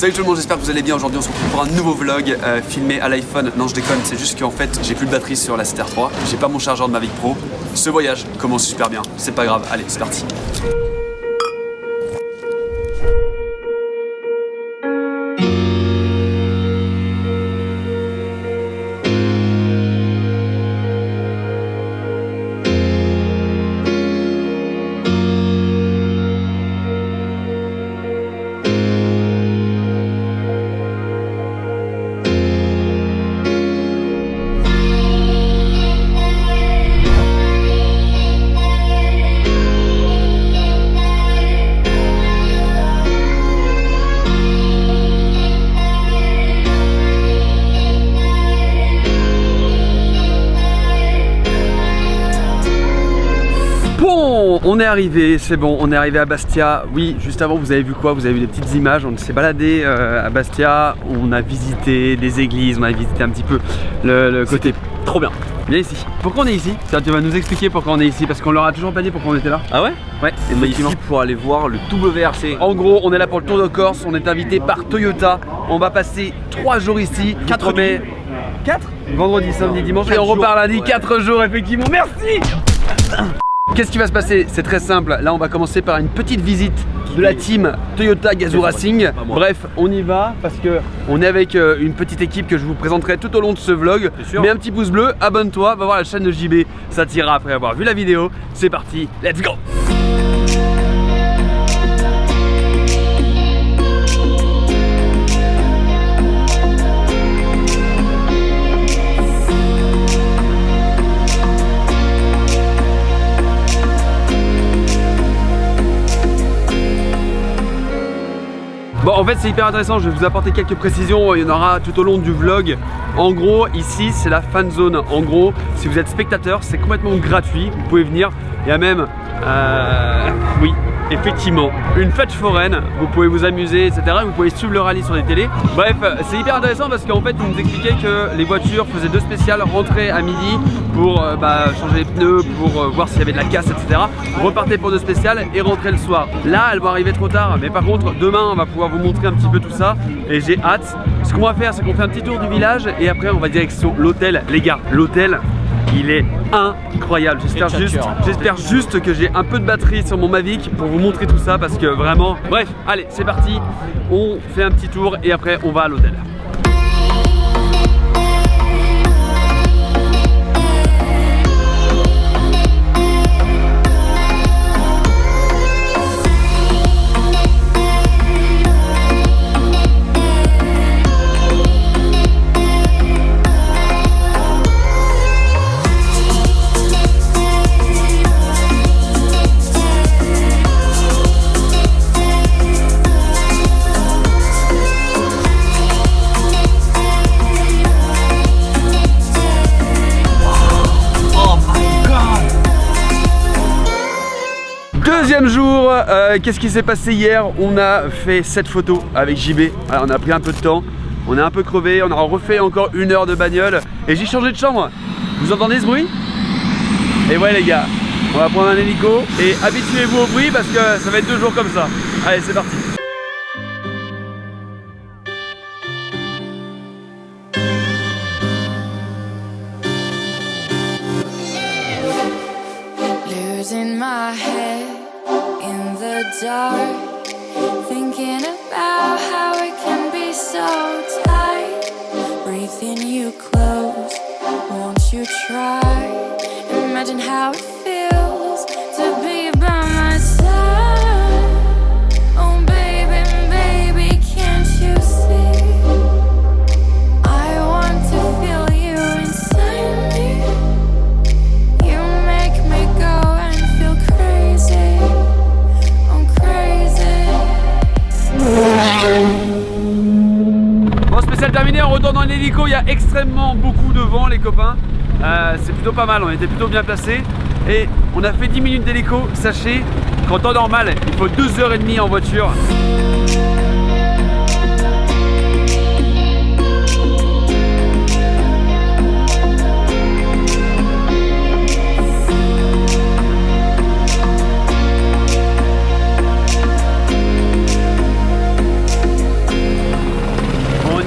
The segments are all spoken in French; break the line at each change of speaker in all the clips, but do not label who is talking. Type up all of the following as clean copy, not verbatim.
Salut tout le monde, j'espère que vous allez bien. Aujourd'hui on se retrouve pour un nouveau vlog filmé à l'iPhone. Non je déconne, c'est juste qu'en fait j'ai plus de batterie sur la 7R3. J'ai pas mon chargeur de Mavic Pro. Ce voyage commence super bien, c'est pas grave, allez c'est parti. On est arrivé, c'est bon, on est arrivé à Bastia. Oui, juste avant, vous avez vu quoi? Vous avez vu des petites images. On s'est baladé à Bastia. On a visité des églises, on a visité un petit peu le côté. Trop bien. Viens ici. Pourquoi on est ici? Tu vas nous expliquer pourquoi on est ici, parce qu'on leur a toujours pas dit pourquoi on était là.
Ah ouais?
Ouais,
on est ici pour aller voir le WRC.
En gros, on est là pour le Tour de Corse. On est invité par Toyota. On va passer 3 jours ici.
4 mai.
4? Vendredi, samedi, dimanche. Et on repart lundi. 4 jours, effectivement. Merci. Qu'est-ce qui va se passer? C'est très simple. Là, on va commencer par une petite visite de la team Toyota Gazoo Racing. Bref, on y va parce que on est avec une petite équipe que je vous présenterai tout au long de ce vlog. Mets un petit pouce bleu, abonne-toi, va voir la chaîne de JB. Ça t'ira après avoir vu la vidéo. C'est parti, let's go! Bon, en fait c'est hyper intéressant, je vais vous apporter quelques précisions, il y en aura tout au long du vlog. En gros, ici c'est la fan zone. En gros, si vous êtes spectateur, c'est complètement gratuit, vous pouvez venir. Il y a même, oui, effectivement, une fête foraine, vous pouvez vous amuser, etc. Vous pouvez suivre le rallye sur les télés. Bref, c'est hyper intéressant parce qu'en fait, ils nous expliquaient que les voitures faisaient 2 spéciales, rentrer à midi pour changer les pneus, pour voir s'il y avait de la casse, etc. Repartez pour 2 spéciales et rentrer le soir. Là, elles vont arriver trop tard, mais par contre, demain, on va pouvoir vous montrer un petit peu tout ça et j'ai hâte. Ce qu'on va faire, c'est qu'on fait un petit tour du village et après, on va direction l'hôtel. Les gars, l'hôtel, il est incroyable. J'espère juste que j'ai un peu de batterie sur mon Mavic pour vous montrer tout ça parce que vraiment... Bref, allez, c'est parti. On fait un petit tour et après, on va à l'hôtel. Deuxième jour, qu'est-ce qui s'est passé hier? On a fait 7 photos avec JB. Alors, on a pris un peu de temps, on est un peu crevé, on a refait encore 1 heure de bagnole et j'ai changé de chambre. Vous entendez ce bruit? Et ouais les gars, on va prendre un hélico et habituez-vous au bruit parce que ça va être 2 jours comme ça. Allez, c'est parti.
Losing my head in the dark, thinking about how it can be so tight. Breathing you close, won't you try? Imagine how it feels to be by my side. Oh baby, baby, can't you see? I want to feel you inside me. You make me go and feel crazy. I'm crazy.
Bon, spécial terminé, on retourne dans l'hélico. Il y a extrêmement beaucoup de vent les copains. C'est plutôt pas mal, on était plutôt bien placés. Et on a fait 10 minutes d'hélico. Sachez qu'en temps normal, il faut 2h30 en voiture.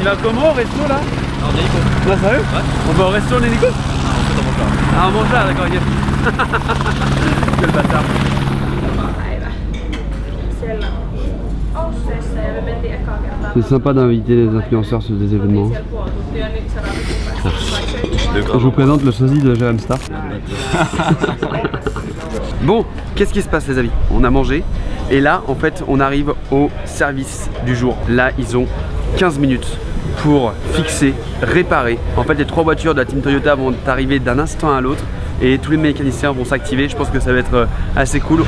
y va comment au resto là?
En hélico.
Non, sérieux?
Ouais.
On va au resto en hélico?
Ah, en fait, on mange là.
Ah, on mange là, d'accord, ok. Quel bâtard. C'est sympa d'inviter les influenceurs sur des événements. Je vous présente le sosie de Jérém Star. Bon, qu'est-ce qui se passe les amis? On a mangé et là en fait on arrive au service du jour. Là ils ont 15 minutes pour fixer, réparer. En fait les 3 voitures de la team Toyota vont arriver d'un instant à l'autre et tous les mécaniciens vont s'activer. Je pense que ça va être assez cool.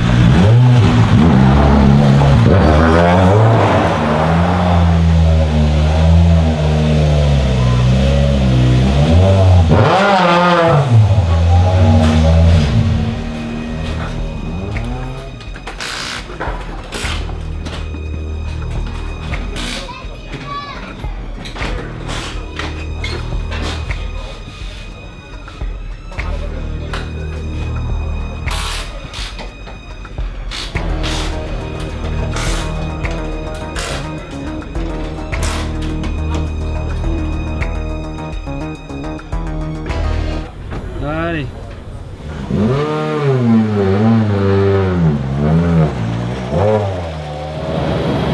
Allez.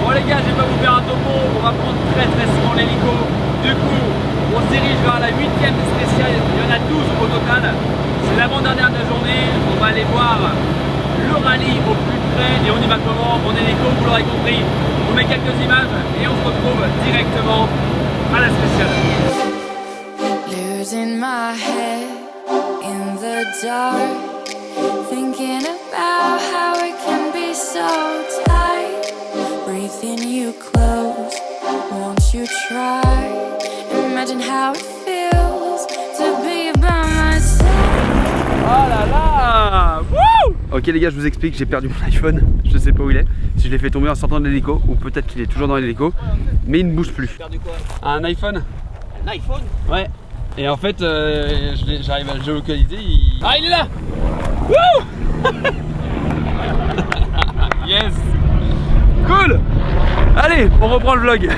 Bon les gars, je vais pas vous faire un topo, on va prendre très souvent l'hélico. Du coup, on se dirige vers la 8e spéciale, il y en a 12 au total. C'est l'avant-dernière de la journée, on va aller voir le rallye au plus près et on y va comment? En hélico, vous l'aurez compris. Je vous mets quelques images et on se retrouve directement à la spéciale.
Losing my head in the dark, thinking about how it can be so tight. Breathing you close, won't you try? Imagine how it feels to be by my side.
Oh là là! Wouh! Ok les gars, je vous explique, j'ai perdu mon iPhone, je sais pas où il est. Si je l'ai fait tomber en sortant de l'hélico, ou peut-être qu'il est toujours dans l'hélico, mais il ne bouge plus.
Perdu quoi?
Un iPhone?
Un iPhone?
Ouais. Et en fait, j'arrive à le géolocaliser. Ah, il est là! Wouh! Yes! Cool! Allez, on reprend le vlog.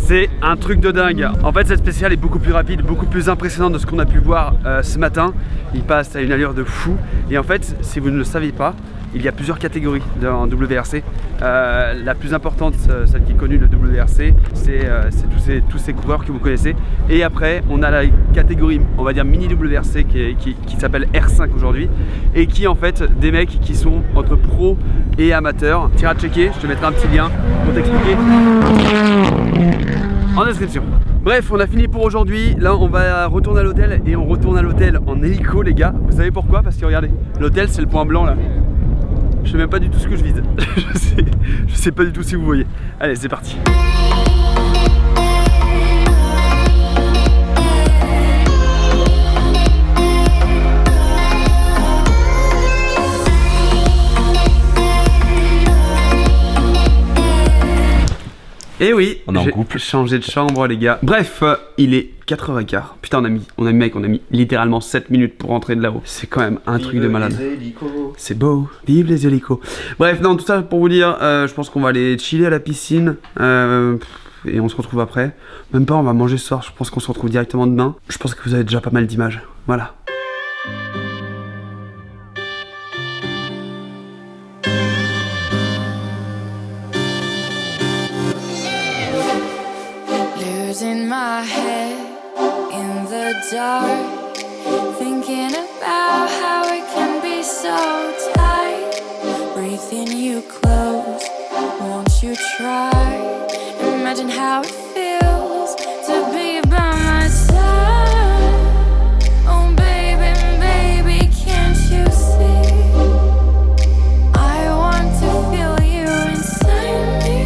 C'est un truc de dingue. En fait cette spéciale est beaucoup plus rapide, beaucoup plus impressionnante de ce qu'on a pu voir ce matin. Il passe à une allure de fou. Et en fait, si vous ne le savez pas, il y a plusieurs catégories en WRC. La plus importante, celle qui est connue, le WRC, c'est tous ces coureurs que vous connaissez. Et après, on a la catégorie, on va dire mini WRC qui s'appelle R5 aujourd'hui. Et qui en fait, des mecs qui sont entre pro et amateurs. Tire à checker, je te mettrai un petit lien pour t'expliquer en description. Bref, on a fini pour aujourd'hui. Là, on va retourner à l'hôtel et on retourne à l'hôtel en hélico, les gars. Vous savez pourquoi? Parce que regardez, l'hôtel, c'est le point blanc là. Je sais même pas du tout ce que je vise. je sais pas du tout si vous voyez. Allez, c'est parti. Et oui,
on est en couple.
Changé de chambre les gars. Bref, il est 4h15. Putain, on a mis littéralement 7 minutes pour rentrer de là-haut. C'est quand même un truc de malade. C'est beau, vive les hélicos. Bref, non, tout ça pour vous dire, je pense qu'on va aller chiller à la piscine. Et on se retrouve après. Même pas, on va manger ce soir. Je pense qu'on se retrouve directement demain. Je pense que vous avez déjà pas mal d'images. Voilà.
Losing my head in the dark, thinking about how it can be so tight. Breathing you close, won't you try? Imagine how it feels to be by my side. Oh baby, baby, can't you see? I want to feel you inside me.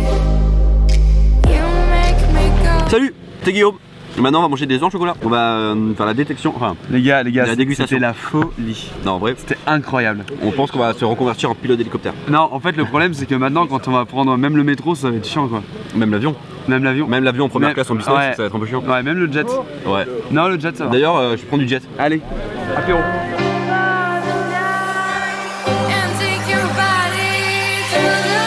You make me go.
Salut, c'est Guillaume. Maintenant on va manger des œufs en chocolat. On va faire la détection, enfin
Les gars,
la dégustation.
c'était la folie.
Non en vrai,
C'était incroyable.
on pense qu'on va se reconvertir en pilote d'hélicoptère.
Non, en fait, le problème, c'est que maintenant, quand on va prendre même le métro, ça va être chiant, quoi.
Même l'avion.
Même l'avion.
Même l'avion en première
Même-
classe en business,
ouais.
ça va être un peu chiant.
Ouais, même le jet.
Ouais.
Non, le jet, ça va.
D'ailleurs, je prends du jet.
Allez, apéro.
And take your body to the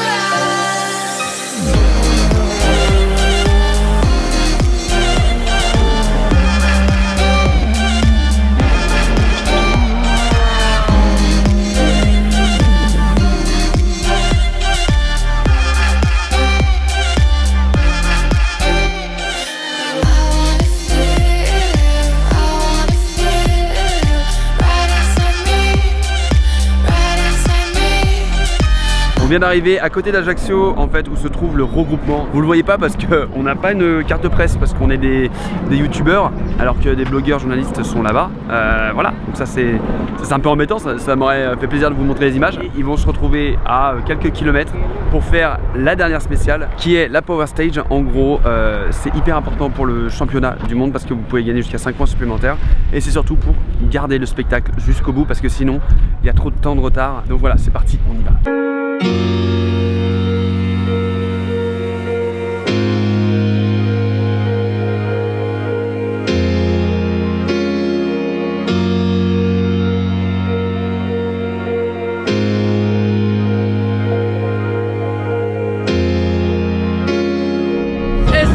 On vient d'arriver à côté d'Ajaccio, en fait, où se trouve le regroupement. Vous le voyez pas parce qu'on n'a pas une carte de presse, parce qu'on est des youtubeurs, alors que des blogueurs journalistes sont là-bas. Voilà, donc ça c'est un peu embêtant, ça m'aurait fait plaisir de vous montrer les images. Et ils vont se retrouver à quelques kilomètres pour faire la dernière spéciale, qui est la Power Stage. En gros, c'est hyper important pour le championnat du monde, parce que vous pouvez gagner jusqu'à 5 points supplémentaires. Et c'est surtout pour garder le spectacle jusqu'au bout, parce que sinon, il y a trop de temps de retard. Donc voilà, c'est parti, on y va.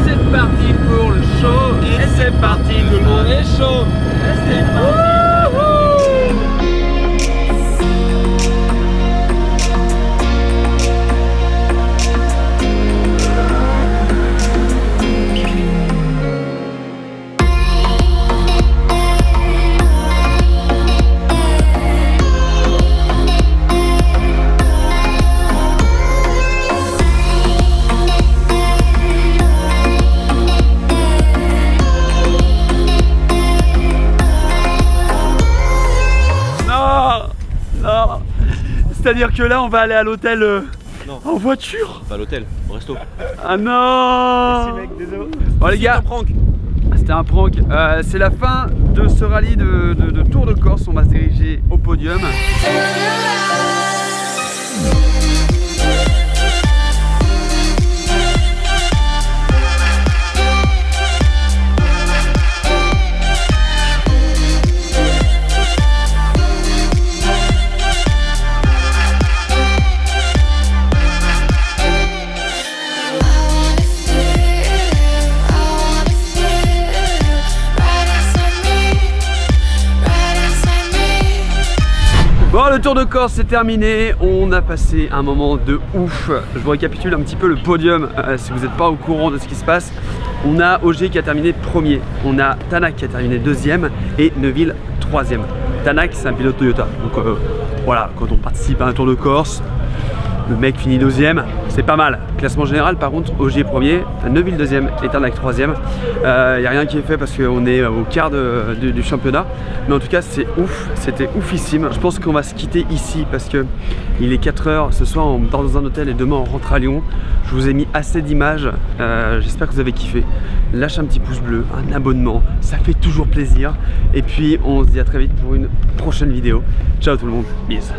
Et c'est parti pour le show. Et c'est parti, tout le monde est chaud. Et c'est parti. C'est-à-dire que là, on va aller à l'hôtel en voiture.
Pas à l'hôtel, au resto.
Ah non.
Merci mec, désolé.
Bon les gars, c'était un prank. C'est la fin de ce rallye de Tour de Corse. On va se diriger au podium. Bon, le Tour de Corse c'est terminé, on a passé un moment de ouf. Je vous récapitule un petit peu le podium si vous n'êtes pas au courant de ce qui se passe. On a Ogier qui a terminé premier, on a Tanak qui a terminé deuxième et Neuville troisième. Tanak c'est un pilote Toyota, donc voilà, quand on participe à un Tour de Corse, le mec finit deuxième, c'est pas mal. Classement général par contre, Ogier premier, Neuville deuxième et Tanak troisième. Il n'y a rien qui est fait parce qu'on est au quart du championnat. Mais en tout cas c'est ouf, c'était oufissime. Je pense qu'on va se quitter ici parce que il est 4 h. Ce soir on dort dans un hôtel et demain on rentre à Lyon. Je vous ai mis assez d'images, j'espère que vous avez kiffé. Lâche un petit pouce bleu, un abonnement, ça fait toujours plaisir. Et puis on se dit à très vite pour une prochaine vidéo. Ciao tout le monde, bisous.